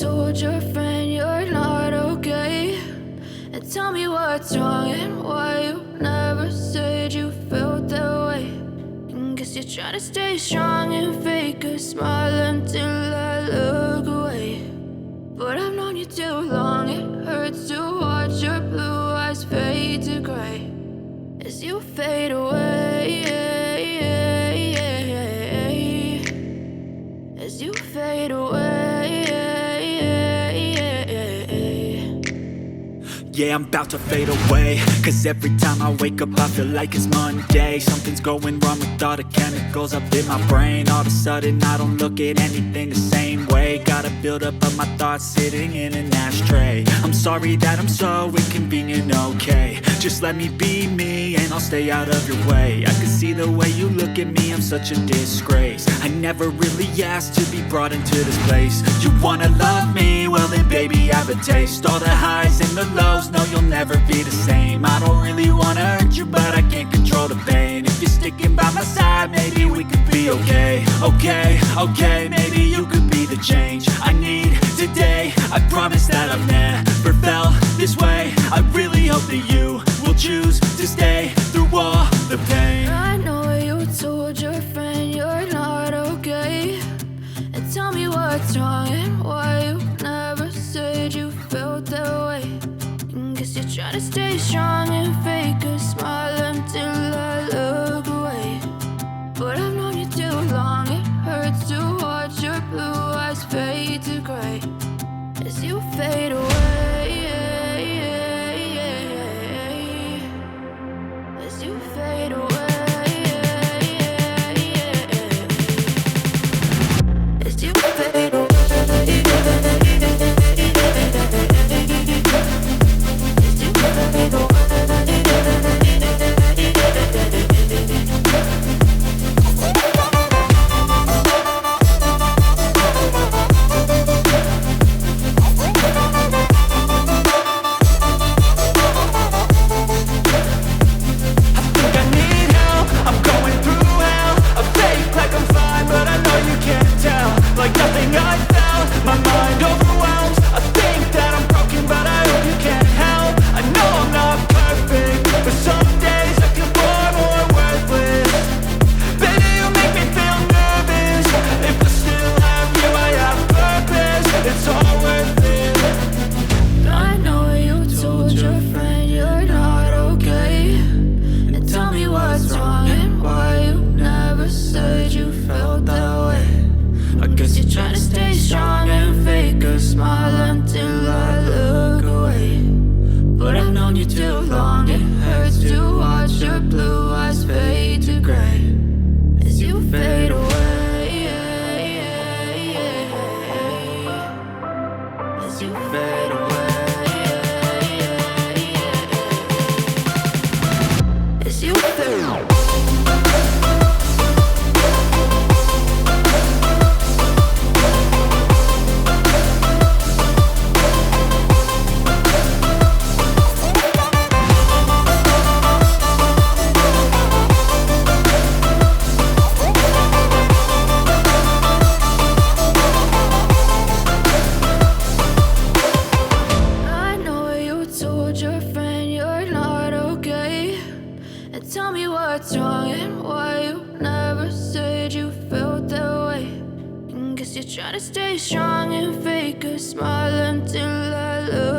told your friend you're not okay? And tell me what's wrong and why you never said you felt that way. And guess you're trying to stay strong and fake a smile until I look away. But I've known you too long, it hurts to watch your blue eyes fade to gray as you fade away, as you fade away. Yeah, I'm about to fade away, cause every time I wake up I feel like it's Monday. Something's going wrong with all the chemicals up in my brain. All of a sudden I don't look at anything the same way. Gotta build up of my thoughts sitting in an ashtray. I'm sorry that I'm so inconvenient, okay? Just let me be me and I'll stay out of your way. I can see the way you look at me, I'm such a disgrace. I never really asked to be brought into this place. You wanna love me? Well then baby I have a taste. All the highs and the lows, no you'll never be the same. I don't really wanna hurt you but I can't control the pain. If you're sticking by my side maybe we could be okay. Okay, maybe you could be the change I need today. I promise that I've never felt this way. I really hope that you will choose to stay through all the pain. I know you told your friend you're not okay. And tell me what's wrong and why you never said you felt that way. And guess you're trying to stay strong and fake a smile until I look away. But I've known you too long, it hurts to watch your blue eyes fade to gray as you fade away, as you fade away, as you fade away. Trying to stay strong and fake a smile until I look away. But I've known you too long, it hurts to watch your blue eyes fade to gray as you fade away, as you fade away, as you fade away. Tell me what's wrong and why you never said you felt that way. And guess you're trying to stay strong and fake a smile until I look